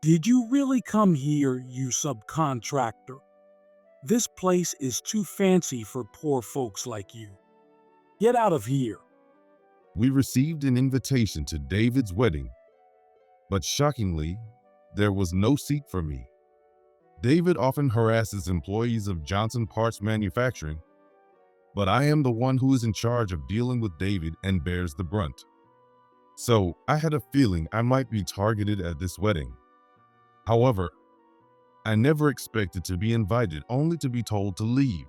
Did you really come here, you subcontractor? This place is too fancy for poor folks like you. Get out of here. We received an invitation to David's wedding, but shockingly, there was no seat for me. David often harasses employees of Johnson Parts Manufacturing, but I am the one who is in charge of dealing with David and bears the brunt. So I had a feeling I might be targeted at this wedding. However, I never expected to be invited only to be told to leave.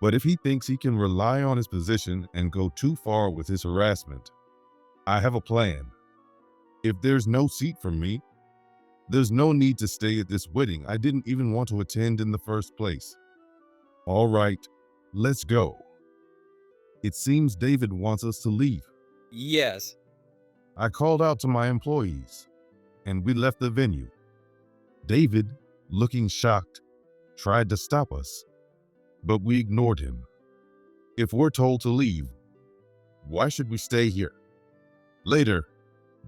But if he thinks he can rely on his position and go too far with his harassment, I have a plan. If there's no seat for me, there's no need to stay at this wedding I didn't even want to attend in the first place. All right, let's go. It seems David wants us to leave. Yes. I called out to my employees, and we left the venue. David, looking shocked, tried to stop us, but we ignored him. If we're told to leave, why should we stay here? Later,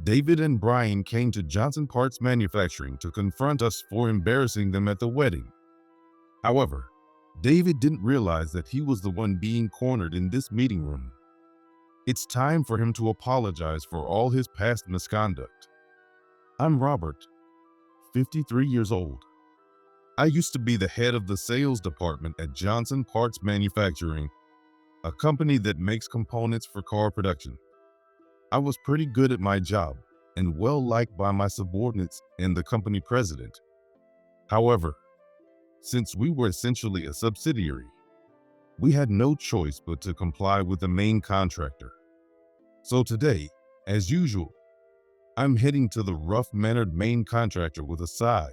David and Brian came to Johnson Parts Manufacturing to confront us for embarrassing them at the wedding. However, David didn't realize that he was the one being cornered in this meeting room. It's time for him to apologize for all his past misconduct. I'm Robert, 53 years old. I used to be the head of the sales department at Johnson Parts Manufacturing, a company that makes components for car production. I was pretty good at my job and well liked by my subordinates and the company president. However, since we were essentially a subsidiary, we had no choice but to comply with the main contractor. So today, as usual, I'm heading to the rough-mannered main contractor with a sigh.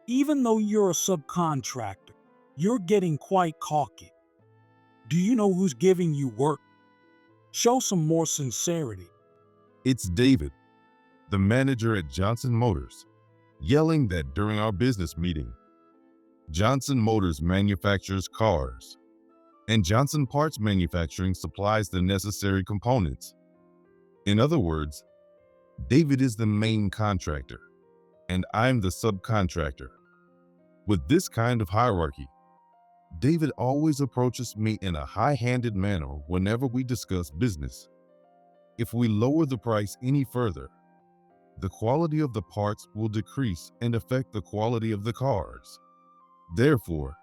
Even though you're a subcontractor, you're getting quite cocky. Do you know who's giving you work? Show some more sincerity. It's David, the manager at Johnson Motors, yelling that during our business meeting. Johnson Motors manufactures cars, and Johnson Parts Manufacturing supplies the necessary components. In other words, David is the main contractor, and I'm the subcontractor. With this kind of hierarchy, David always approaches me in a high-handed manner whenever we discuss business. If we lower the price any further, the quality of the parts will decrease and affect the quality of the cars. Therefore,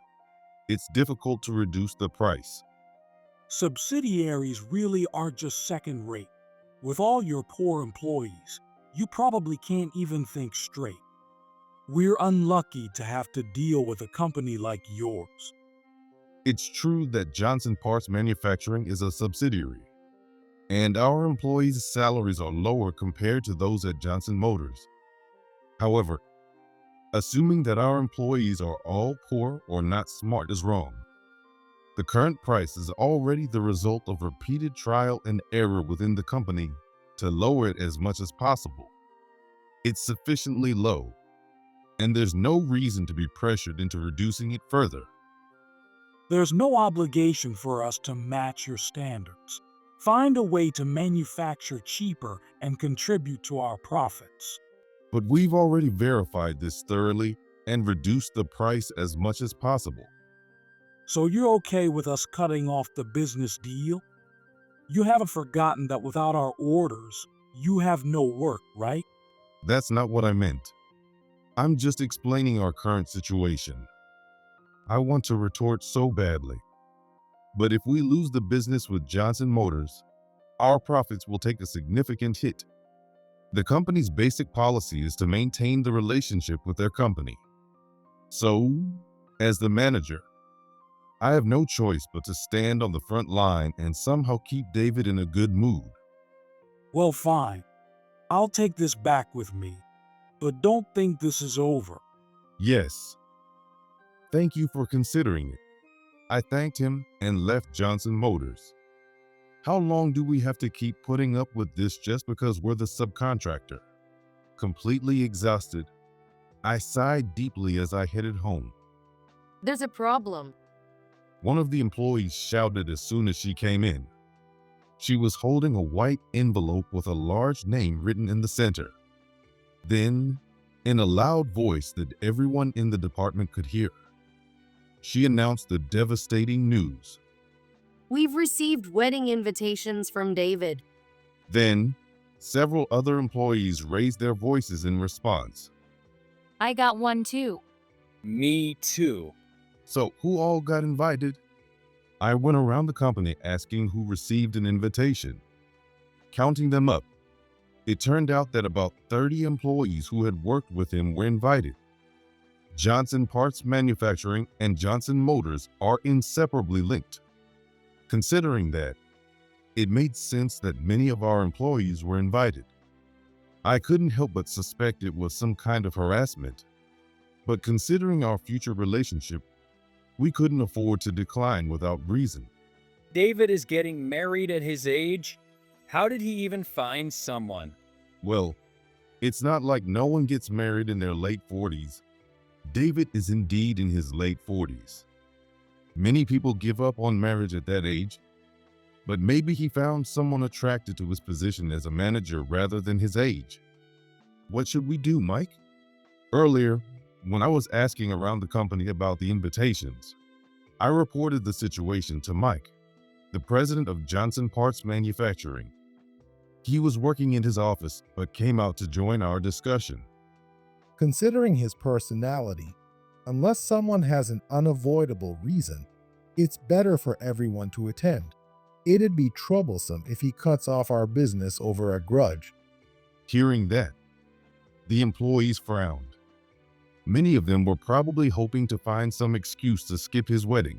it's difficult to reduce the price. Subsidiaries really are just second rate. With all your poor employees, you probably can't even think straight. We're unlucky to have to deal with a company like yours. It's true that Johnson Parts Manufacturing is a subsidiary, and our employees' salaries are lower compared to those at Johnson Motors. However, assuming that our employees are all poor or not smart is wrong. The current price is already the result of repeated trial and error within the company to lower it as much as possible. It's sufficiently low, and there's no reason to be pressured into reducing it further. There's no obligation for us to match your standards. Find a way to manufacture cheaper and contribute to our profits. But we've already verified this thoroughly and reduced the price as much as possible. So you're okay with us cutting off the business deal? You haven't forgotten that without our orders, you have no work, right? That's not what I meant. I'm just explaining our current situation. I want to retort so badly. But if we lose the business with Johnson Motors, our profits will take a significant hit. The company's basic policy is to maintain the relationship with their company. So, as the manager, I have no choice but to stand on the front line and somehow keep David in a good mood. Well, fine. I'll take this back with me. But don't think this is over. Yes. Thank you for considering it. I thanked him and left Johnson Motors. How long do we have to keep putting up with this just because we're the subcontractor? Completely exhausted, I sighed deeply as I headed home. There's a problem. One of the employees shouted as soon as she came in. She was holding a white envelope with a large name written in the center. Then In a loud voice that everyone in the department could hear, she announced the devastating news. We've received wedding invitations from David. Then, several other employees raised their voices in response. I got one too. Me too. So, who all got invited? I went around the company asking who received an invitation. Counting them up, it turned out that about 30 employees who had worked with him were invited. Johnson Parts Manufacturing and Johnson Motors are inseparably linked. Considering that, it made sense that many of our employees were invited. I couldn't help but suspect it was some kind of harassment. But considering our future relationship, we couldn't afford to decline without reason. David is getting married at his age? How did he even find someone? Well, it's not like no one gets married in their late 40s. David is indeed in his late 40s. Many people give up on marriage at that age, but maybe he found someone attracted to his position as a manager rather than his age. What should we do, Mike? Earlier, when I was asking around the company about the invitations, I reported the situation to Mike, the president of Johnson Parts Manufacturing. He was working in his office but came out to join our discussion. Considering his personality, unless someone has an unavoidable reason, it's better for everyone to attend. It'd be troublesome if he cuts off our business over a grudge. Hearing that, the employees frowned. Many of them were probably hoping to find some excuse to skip his wedding.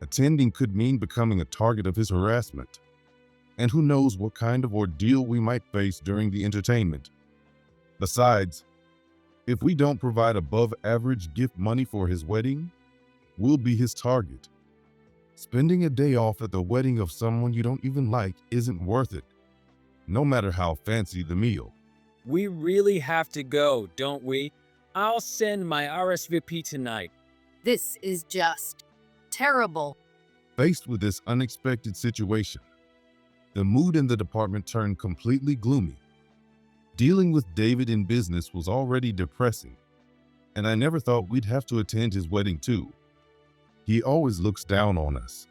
Attending could mean becoming a target of his harassment. And who knows what kind of ordeal we might face during the entertainment. Besides, if we don't provide above average gift money for his wedding, we'll be his target. Spending a day off at the wedding of someone you don't even like isn't worth it, no matter how fancy the meal. We really have to go, don't we? I'll send my RSVP tonight. This is just terrible. Faced with this unexpected situation, the mood in the department turned completely gloomy. Dealing with David in business was already depressing, and I never thought we'd have to attend his wedding too. He always looks down on us.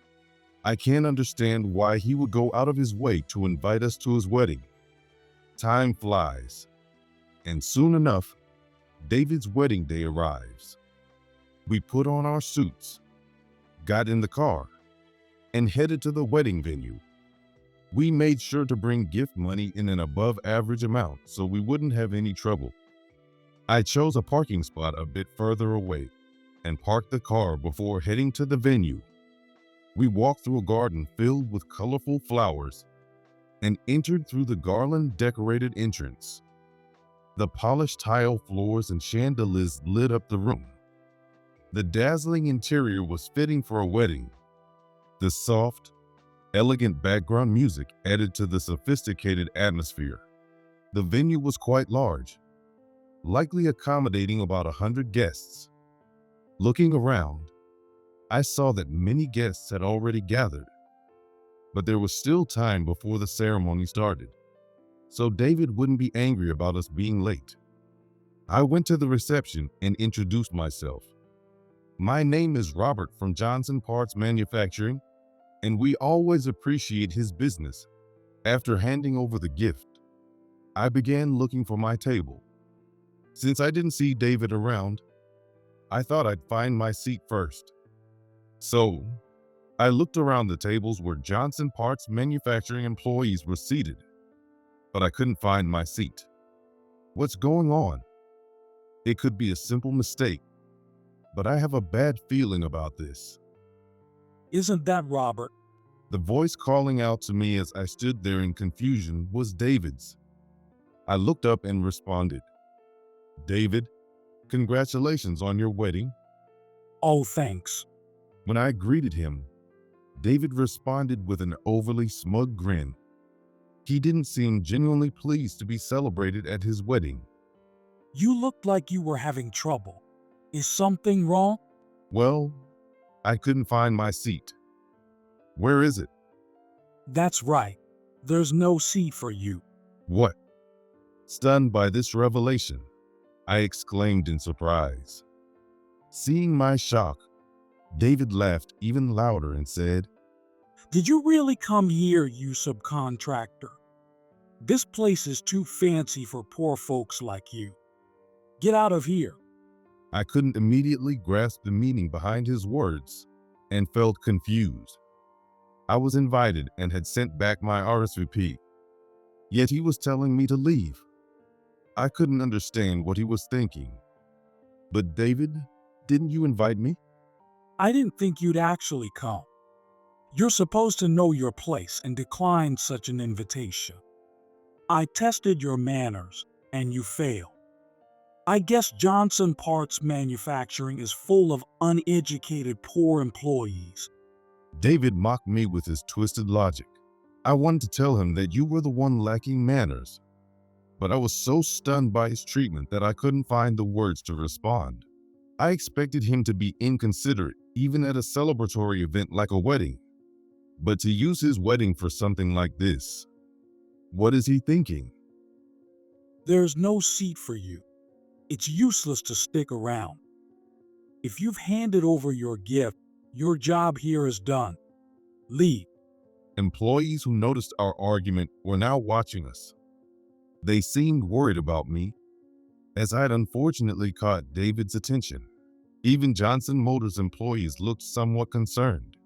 I can't understand why he would go out of his way to invite us to his wedding. Time flies, and soon enough, David's wedding day arrives. We put on our suits, got in the car, and headed to the wedding venue. We made sure to bring gift money in an above average amount so we wouldn't have any trouble. I chose a parking spot a bit further away and parked the car before heading to the venue. We walked through a garden filled with colorful flowers and entered through the garland-decorated entrance. The polished tile floors and chandeliers lit up the room. The dazzling interior was fitting for a wedding. The soft, elegant background music added to the sophisticated atmosphere. The venue was quite large, likely accommodating about 100 guests. Looking around, I saw that many guests had already gathered, but there was still time before the ceremony started, so David wouldn't be angry about us being late. I went to the reception and introduced myself. My name is Robert from Johnson Parts Manufacturing, and we always appreciate his business. After handing over the gift, I began looking for my table. Since I didn't see David around, I thought I'd find my seat first. So, I looked around the tables where Johnson Parts Manufacturing employees were seated, but I couldn't find my seat. What's going on? It could be a simple mistake, but I have a bad feeling about this. Isn't that Robert? The voice calling out to me as I stood there in confusion was David's. I looked up and responded, "David, congratulations on your wedding." Oh, thanks. When I greeted him, David responded with an overly smug grin. He didn't seem genuinely pleased to be celebrated at his wedding. You looked like you were having trouble. Is something wrong? Well, I couldn't find my seat. Where is it? That's right. There's no seat for you. What? Stunned by this revelation, I exclaimed in surprise. Seeing my shock, David laughed even louder and said, Did you really come here, you subcontractor? This place is too fancy for poor folks like you. Get out of here. I couldn't immediately grasp the meaning behind his words and felt confused. I was invited and had sent back my RSVP, yet he was telling me to leave. I couldn't understand what he was thinking. But David, didn't you invite me? I didn't think you'd actually come. You're supposed to know your place and decline such an invitation. I tested your manners, and you failed. I guess Johnson Parts Manufacturing is full of uneducated poor employees. David mocked me with his twisted logic. I wanted to tell him that you were the one lacking manners, but I was so stunned by his treatment that I couldn't find the words to respond. I expected him to be inconsiderate, even at a celebratory event like a wedding, but to use his wedding for something like this. What is he thinking? There's no seat for you. It's useless to stick around. If you've handed over your gift, your job here is done. Leave. Employees who noticed our argument were now watching us. They seemed worried about me, as I had unfortunately caught David's attention. Even Johnson Motors employees looked somewhat concerned,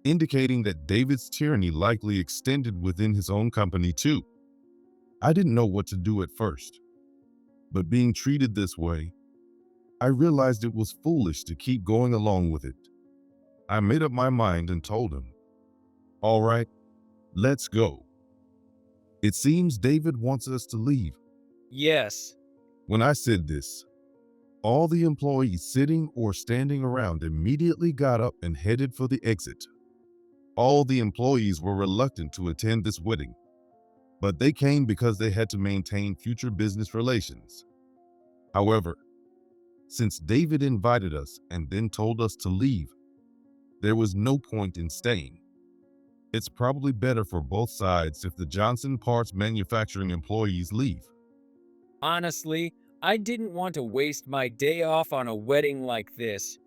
indicating that David's tyranny likely extended within his own company too. I didn't know what to do at first, but being treated this way, I realized it was foolish to keep going along with it. I made up my mind and told him, "All right, let's go." It seems David wants us to leave. Yes. When I said this, all the employees sitting or standing around immediately got up and headed for the exit. All the employees were reluctant to attend this wedding, but they came because they had to maintain future business relations. However, since David invited us and then told us to leave, there was no point in staying. It's probably better for both sides if the Johnson Parts Manufacturing employees leave. Honestly, I didn't want to waste my day off on a wedding like this.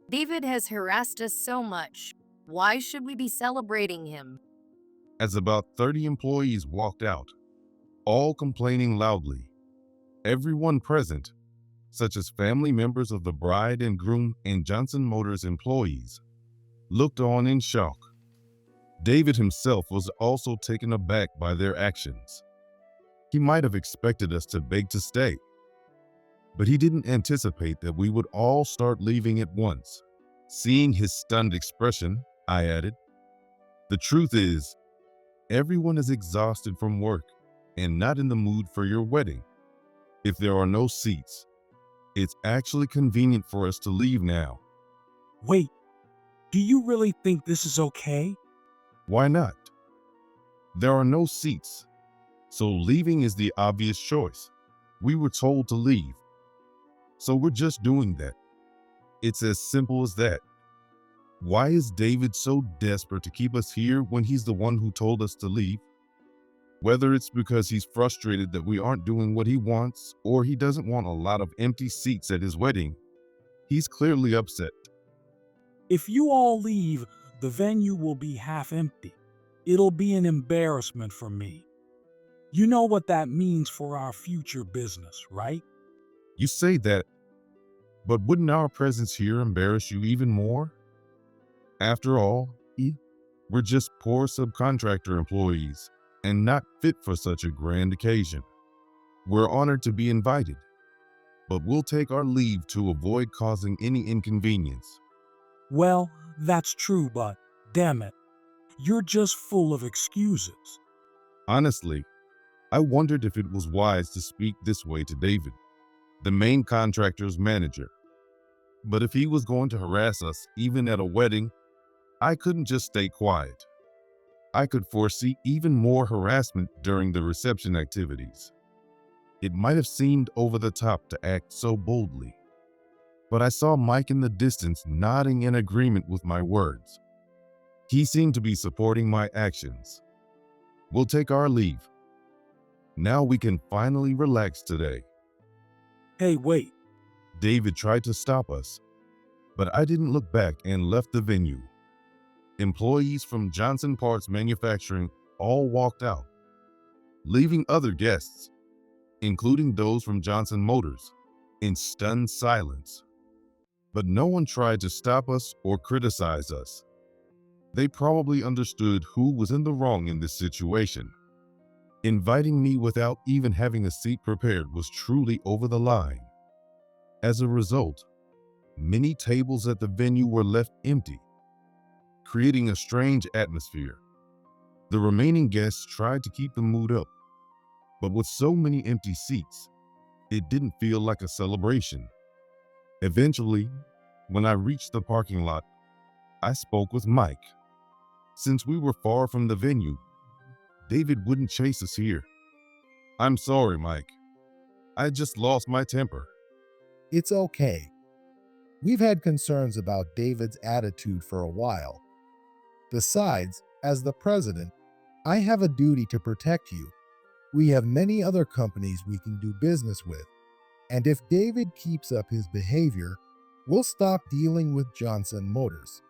David has harassed us so much. Why should we be celebrating him? As about 30 employees walked out, all complaining loudly, everyone present, such as family members of the bride and groom and Johnson Motors employees, looked on in shock. David himself was also taken aback by their actions. He might have expected us to beg to stay, but he didn't anticipate that we would all start leaving at once. Seeing his stunned expression, I added, "The truth is, everyone is exhausted from work and not in the mood for your wedding. If there are no seats, it's actually convenient for us to leave now." Wait, do you really think this is okay? Why not? There are no seats, so leaving is the obvious choice. We were told to leave, so we're just doing that. It's as simple as that. Why is David so desperate to keep us here when he's the one who told us to leave? Whether it's because he's frustrated that we aren't doing what he wants, or he doesn't want a lot of empty seats at his wedding, he's clearly upset. If you all leave, the venue will be half empty. It'll be an embarrassment for me. You know what that means for our future business, right? You say that, but wouldn't our presence here embarrass you even more? After all, we're just poor subcontractor employees and not fit for such a grand occasion. We're honored to be invited, but we'll take our leave to avoid causing any inconvenience. Well, that's true, but damn it, you're just full of excuses. Honestly, I wondered if it was wise to speak this way to David, the main contractor's manager. But if he was going to harass us even at a wedding, I couldn't just stay quiet. I could foresee even more harassment during the reception activities. It might have seemed over the top to act so boldly, but I saw Mike in the distance nodding in agreement with my words. He seemed to be supporting my actions. We'll take our leave. Now we can finally relax today. Hey, wait. David tried to stop us, but I didn't look back and left the venue. Employees from Johnson Parts Manufacturing all walked out, leaving other guests, including those from Johnson Motors, in stunned silence. But no one tried to stop us or criticize us. They probably understood who was in the wrong in this situation. Inviting me without even having a seat prepared was truly over the line. As a result, many tables at the venue were left empty, creating a strange atmosphere. The remaining guests tried to keep the mood up, but with so many empty seats, it didn't feel like a celebration. Eventually, when I reached the parking lot, I spoke with Mike. Since we were far from the venue, David wouldn't chase us here. I'm sorry, Mike. I just lost my temper. It's okay. We've had concerns about David's attitude for a while. Besides, as the president, I have a duty to protect you. We have many other companies we can do business with, and if David keeps up his behavior, we'll stop dealing with Johnson Motors.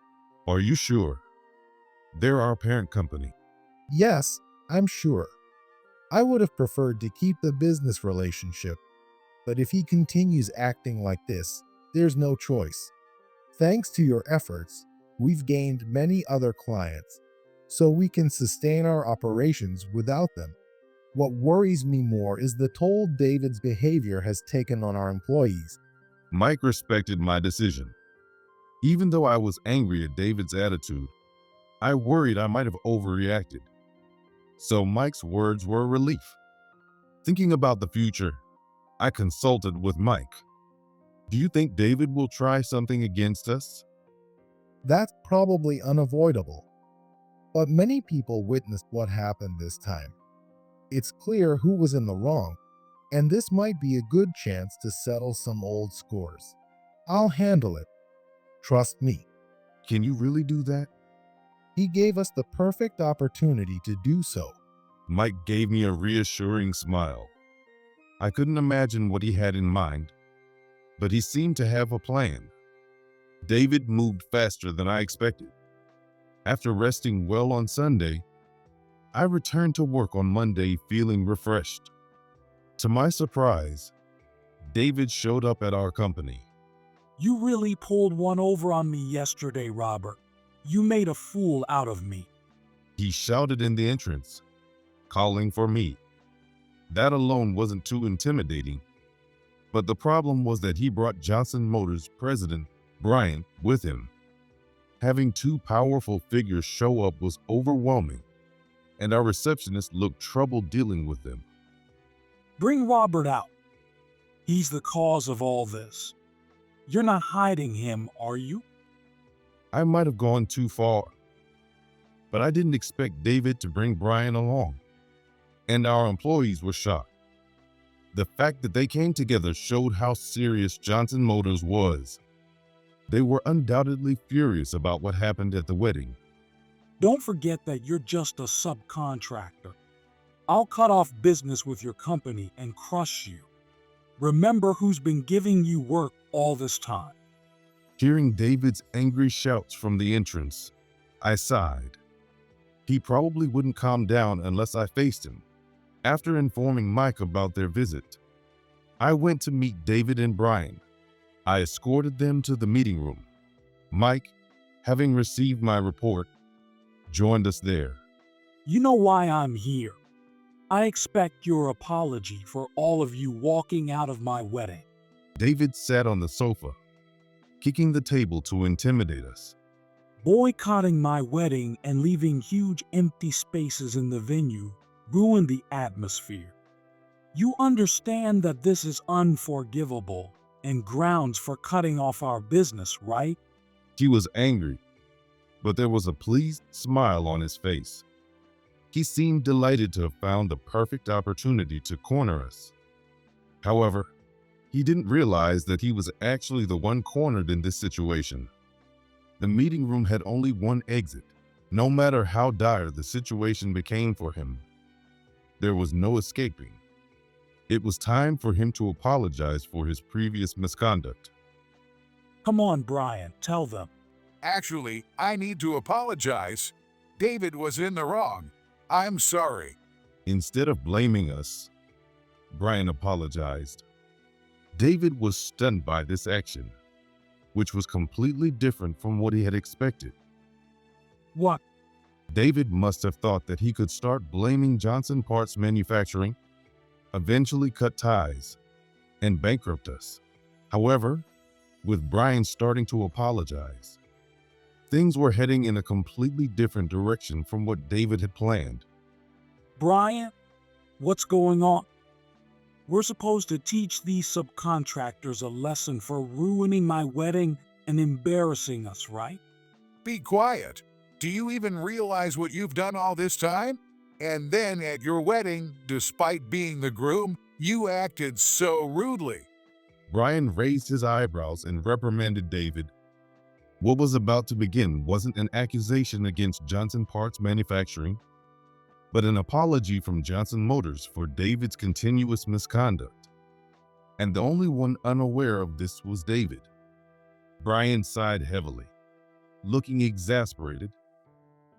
Are you sure? They're our parent company. Yes, I'm sure. I would have preferred to keep the business relationship, but if he continues acting like this, there's no choice. Thanks to your efforts, we've gained many other clients, so we can sustain our operations without them. What worries me more is the toll David's behavior has taken on our employees. Mike respected my decision. Even though I was angry at David's attitude, I worried I might have overreacted. So Mike's words were a relief. Thinking about the future, I consulted with Mike. Do you think David will try something against us? That's probably unavoidable. But many people witnessed what happened this time. It's clear who was in the wrong, and this might be a good chance to settle some old scores. I'll handle it. Trust me. Can you really do that? He gave us the perfect opportunity to do so. Mike gave me a reassuring smile. I couldn't imagine what he had in mind, but he seemed to have a plan. David moved faster than I expected. After resting well on Sunday, I returned to work on Monday feeling refreshed. To my surprise, David showed up at our company. You really pulled one over on me yesterday, Robert. You made a fool out of me. He shouted in the entrance, calling for me. That alone wasn't too intimidating, but the problem was that he brought Johnson Motors president, Brian, with him. Having two powerful figures show up was overwhelming, and our receptionist looked troubled dealing with them. Bring Robert out. He's the cause of all this. You're not hiding him, are you? I might have gone too far, but I didn't expect David to bring Brian along, and our employees were shocked. The fact that they came together showed how serious Johnson Motors was. They were undoubtedly furious about what happened at the wedding. Don't forget that you're just a subcontractor. I'll cut off business with your company and crush you. Remember who's been giving you work all this time. Hearing David's angry shouts from the entrance, I sighed. He probably wouldn't calm down unless I faced him. After informing Mike about their visit, I went to meet David and Brian. I escorted them to the meeting room. Mike, having received my report, joined us there. You know why I'm here. I expect your apology for all of you walking out of my wedding. David sat on the sofa, kicking the table to intimidate us. Boycotting my wedding and leaving huge empty spaces in the venue ruined the atmosphere. You understand that this is unforgivable and grounds for cutting off our business, right? He was angry, but there was a pleased smile on his face. He seemed delighted to have found the perfect opportunity to corner us. However, he didn't realize that he was actually the one cornered in this situation. The meeting room had only one exit, no matter how dire the situation became for him. There was no escaping. It was time for him to apologize for his previous misconduct. Come on, Brian, tell them. Actually, I need to apologize. David was in the wrong. I'm sorry. Instead of blaming us, Brian apologized. David was stunned by this action, which was completely different from what he had expected. What? David must have thought that he could start blaming Johnson Parts Manufacturing, eventually cut ties, and bankrupt us. However, with Brian starting to apologize, things were heading in a completely different direction from what David had planned. Brian, what's going on? We're supposed to teach these subcontractors a lesson for ruining my wedding and embarrassing us, right? Be quiet. Do you even realize what you've done all this time? And then at your wedding, despite being the groom, you acted so rudely. Brian raised his eyebrows and reprimanded David. What was about to begin wasn't an accusation against Johnson Parts Manufacturing, but an apology from Johnson Motors for David's continuous misconduct. And the only one unaware of this was David. Brian sighed heavily, looking exasperated.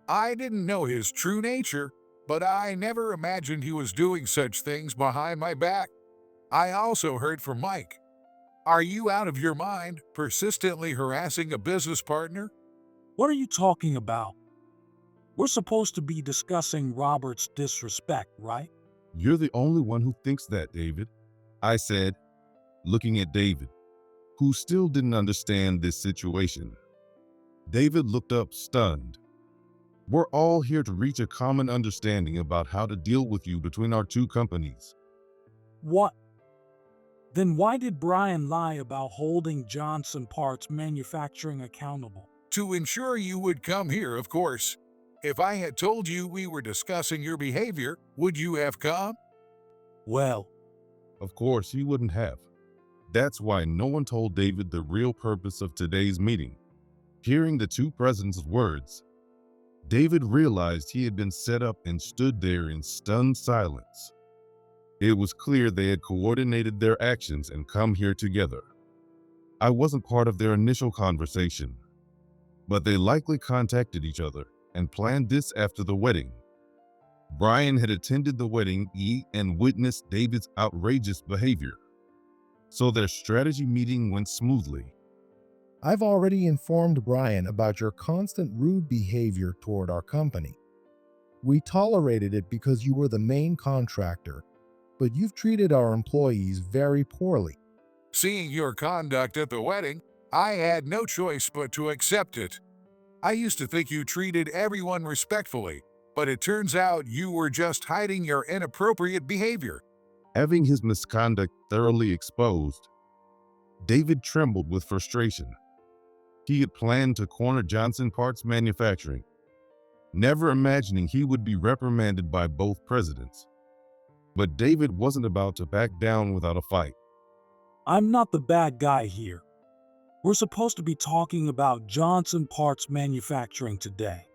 I didn't know his true nature, but I never imagined he was doing such things behind my back. I also heard from Mike. Are you out of your mind, persistently harassing a business partner? What are you talking about? We're supposed to be discussing Robert's disrespect, right? You're the only one who thinks that, David, I said, looking at David, who still didn't understand this situation. David looked up, stunned. We're all here to reach a common understanding about how to deal with you between our two companies. What? Then why did Brian lie about holding Johnson Parts Manufacturing accountable? To ensure you would come here, of course. If I had told you we were discussing your behavior, would you have come? Well, Of course, he wouldn't have. That's why no one told David the real purpose of today's meeting. Hearing the two presidents' words, David realized he had been set up and stood there in stunned silence. It was clear they had coordinated their actions and come here together. I wasn't part of their initial conversation, but they likely contacted each other and planned this after the wedding. Brian had attended the wedding and witnessed David's outrageous behavior, so their strategy meeting went smoothly. I've already informed Brian about your constant rude behavior toward our company. We tolerated it because you were the main contractor, but you've treated our employees very poorly. Seeing your conduct at the wedding, I had no choice but to accept it. I used to think you treated everyone respectfully, but it turns out you were just hiding your inappropriate behavior. Having his misconduct thoroughly exposed, David trembled with frustration. He had planned to corner Johnson Parts Manufacturing, never imagining he would be reprimanded by both presidents. But David wasn't about to back down without a fight. I'm not the bad guy here. We're supposed to be talking about Johnson Parts Manufacturing today.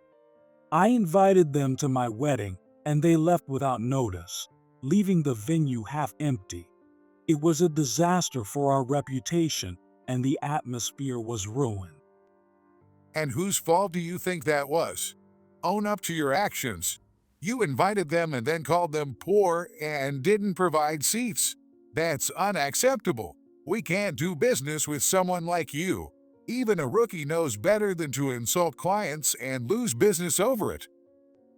I invited them to my wedding, and they left without notice, leaving the venue half empty. It was a disaster for our reputation, and the atmosphere was ruined. And whose fault do you think that was? Own up to your actions. You invited them and then called them poor and didn't provide seats. That's unacceptable. We can't do business with someone like you. Even a rookie knows better than to insult clients and lose business over it.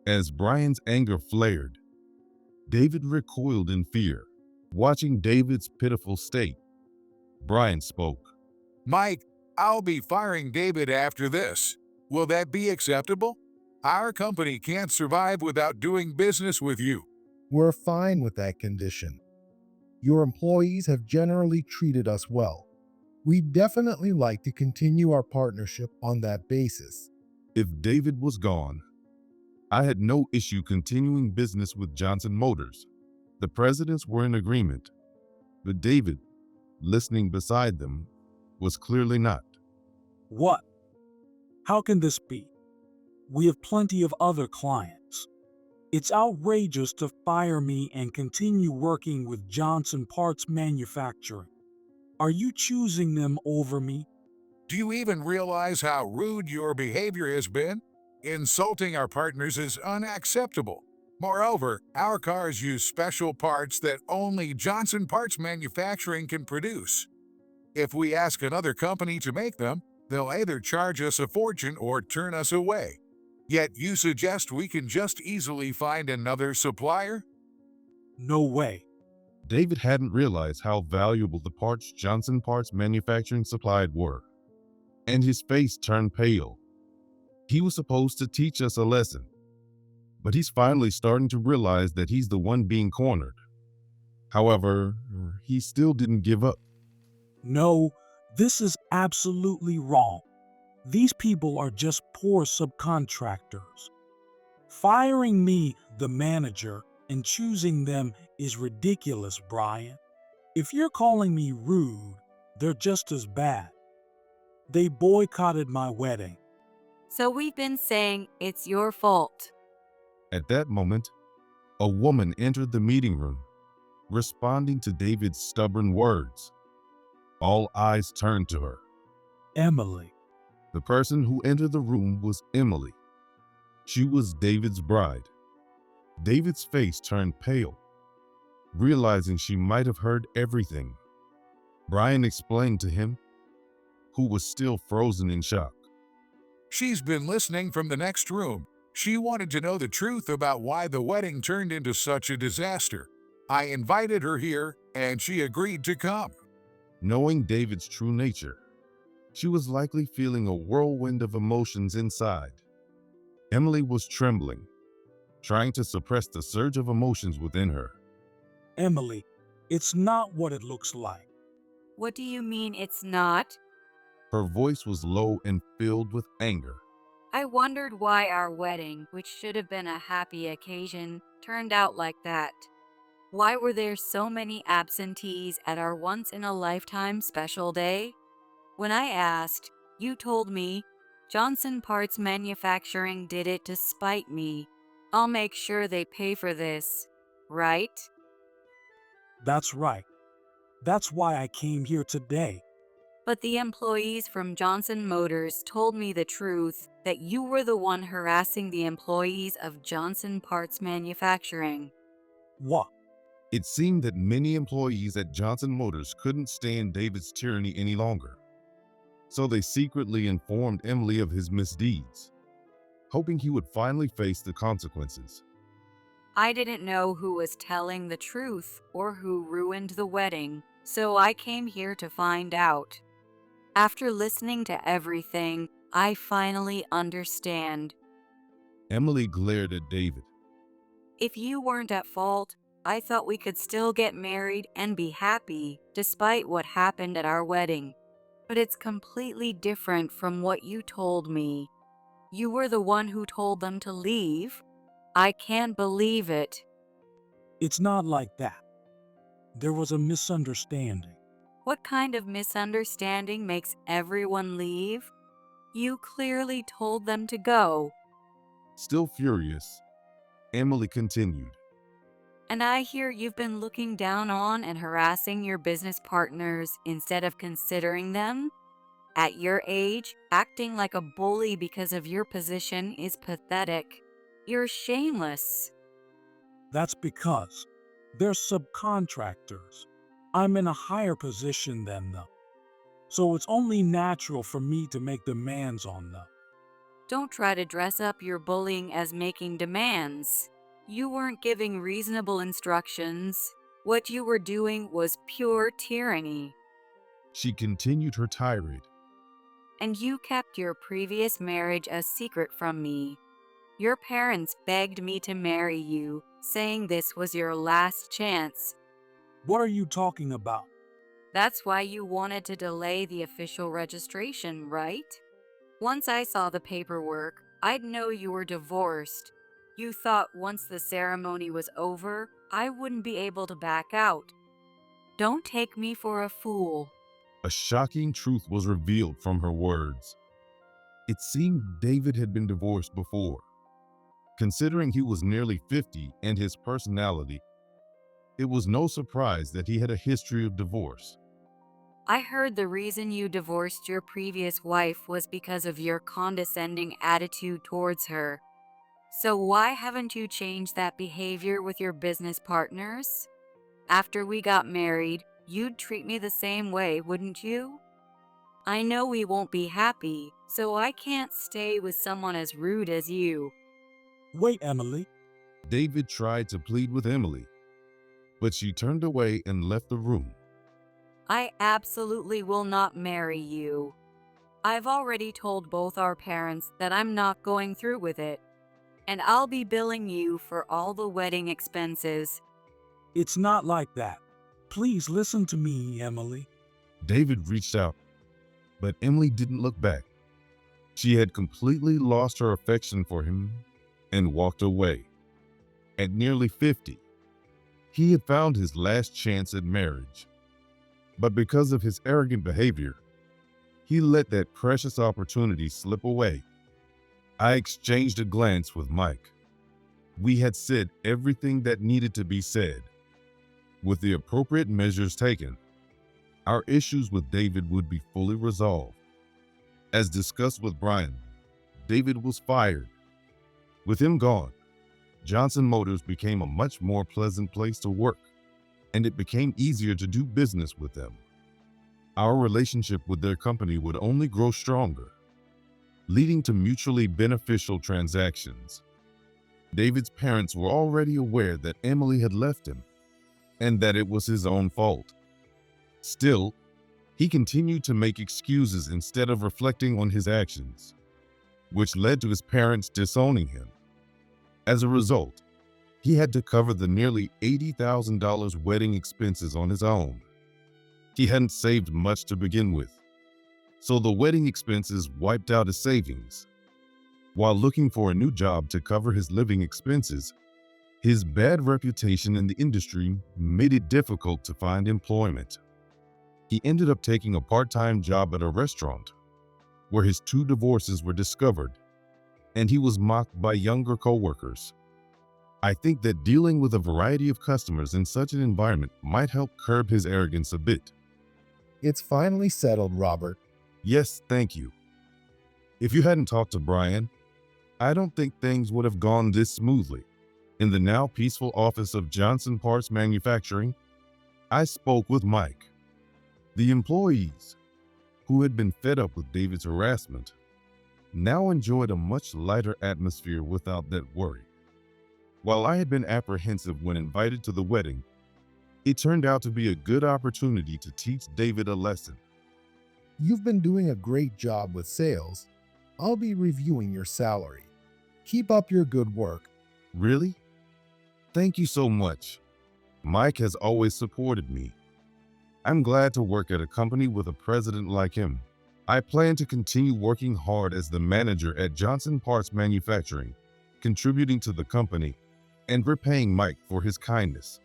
As Brian's anger flared, David recoiled in fear. Watching David's pitiful state, Brian spoke. Mike, I'll be firing David after this. Will that be acceptable? Our company can't survive without doing business with you. We're fine with that condition. Your employees have generally treated us well. We'd definitely like to continue our partnership on that basis. If David was gone, I had no issue continuing business with Johnson Motors. The presidents were in agreement, but David, listening beside them, was clearly not. What? How can this be? We have plenty of other clients. It's outrageous to fire me and continue working with Johnson Parts Manufacturing. Are you choosing them over me? Do you even realize how rude your behavior has been? Insulting our partners is unacceptable. Moreover, our cars use special parts that only Johnson Parts Manufacturing can produce. If we ask another company to make them, they'll either charge us a fortune or turn us away. Yet you suggest we can just easily find another supplier? No way. David hadn't realized how valuable the parts Johnson Parts Manufacturing supplied were, and his face turned pale. He was supposed to teach us a lesson, but he's finally starting to realize that he's the one being cornered. However, he still didn't give up. No, this is absolutely wrong. These people are just poor subcontractors. Firing me, the manager, and choosing them is ridiculous, Brian. If you're calling me rude, they're just as bad. They boycotted my wedding. So we've been saying it's your fault. At that moment, a woman entered the meeting room, responding to David's stubborn words. All eyes turned to her. Emily. The person who entered the room was Emily. She was David's bride. David's face turned pale, realizing she might have heard everything. Brian explained to him, who was still frozen in shock. She's been listening from the next room. She wanted to know the truth about why the wedding turned into such a disaster. I invited her here, and she agreed to come. Knowing David's true nature, she was likely feeling a whirlwind of emotions inside. Emily was trembling, trying to suppress the surge of emotions within her. Emily, it's not what it looks like. What do you mean it's not? Her voice was low and filled with anger. I wondered why our wedding, which should have been a happy occasion, turned out like that. Why were there so many absentees at our once-in-a-lifetime special day? When I asked, you told me, Johnson Parts Manufacturing did it to spite me. I'll make sure they pay for this, right? That's right. That's why I came here today. But the employees from Johnson Motors told me the truth, that you were the one harassing the employees of Johnson Parts Manufacturing. What? It seemed that many employees at Johnson Motors couldn't stand David's tyranny any longer. So they secretly informed Emily of his misdeeds, hoping he would finally face the consequences. I didn't know who was telling the truth or who ruined the wedding, so I came here to find out. After listening to everything, I finally understand. Emily glared at David. If you weren't at fault, I thought we could still get married and be happy despite what happened at our wedding. But it's completely different from what you told me. You were the one who told them to leave. I can't believe it. It's not like that. There was a misunderstanding. What kind of misunderstanding makes everyone leave? You clearly told them to go. Still furious, Emily continued. And I hear you've been looking down on and harassing your business partners instead of considering them? At your age, acting like a bully because of your position is pathetic. You're shameless. That's because they're subcontractors. I'm in a higher position than them. So it's only natural for me to make demands on them. Don't try to dress up your bullying as making demands. You weren't giving reasonable instructions. What you were doing was pure tyranny. She continued her tirade. And you kept your previous marriage a secret from me. Your parents begged me to marry you, saying this was your last chance. What are you talking about? That's why you wanted to delay the official registration, right? Once I saw the paperwork, I'd know you were divorced. You thought once the ceremony was over, I wouldn't be able to back out. Don't take me for a fool. A shocking truth was revealed from her words. It seemed David had been divorced before. Considering he was nearly 50 and his personality, it was no surprise that he had a history of divorce. I heard the reason you divorced your previous wife was because of your condescending attitude towards her. So why haven't you changed that behavior with your business partners? After we got married, you'd treat me the same way, wouldn't you? I know we won't be happy, so I can't stay with someone as rude as you. Wait, Emily. David tried to plead with Emily, but she turned away and left the room. I absolutely will not marry you. I've already told both our parents that I'm not going through with it, and I'll be billing you for all the wedding expenses. It's not like that. Please listen to me, Emily. David reached out, but Emily didn't look back. She had completely lost her affection for him and walked away. At nearly 50, he had found his last chance at marriage. But because of his arrogant behavior, he let that precious opportunity slip away. I exchanged a glance with Mike. We had said everything that needed to be said. With the appropriate measures taken, our issues with David would be fully resolved. As discussed with Brian, David was fired. With him gone, Johnson Motors became a much more pleasant place to work, and it became easier to do business with them. Our relationship with their company would only grow stronger, leading to mutually beneficial transactions. David's parents were already aware that Emily had left him, and that it was his own fault. Still, he continued to make excuses instead of reflecting on his actions, which led to his parents disowning him. As a result, he had to cover the nearly $80,000 wedding expenses on his own. He hadn't saved much to begin with, so the wedding expenses wiped out his savings. While looking for a new job to cover his living expenses, his bad reputation in the industry made it difficult to find employment. He ended up taking a part-time job at a restaurant, where his 2 divorces were discovered, and he was mocked by younger coworkers. I think that dealing with a variety of customers in such an environment might help curb his arrogance a bit. It's finally settled, Robert. Yes, thank you. If you hadn't talked to Brian, I don't think things would have gone this smoothly. In the now peaceful office of Johnson Parts Manufacturing, I spoke with Mike. The employees, who had been fed up with David's harassment, now enjoyed a much lighter atmosphere without that worry. While I had been apprehensive when invited to the wedding, it turned out to be a good opportunity to teach David a lesson. You've been doing a great job with sales. I'll be reviewing your salary. Keep up your good work. Really? Thank you so much. Mike has always supported me. I'm glad to work at a company with a president like him. I plan to continue working hard as the manager at Johnson Parts Manufacturing, contributing to the company and repaying Mike for his kindness.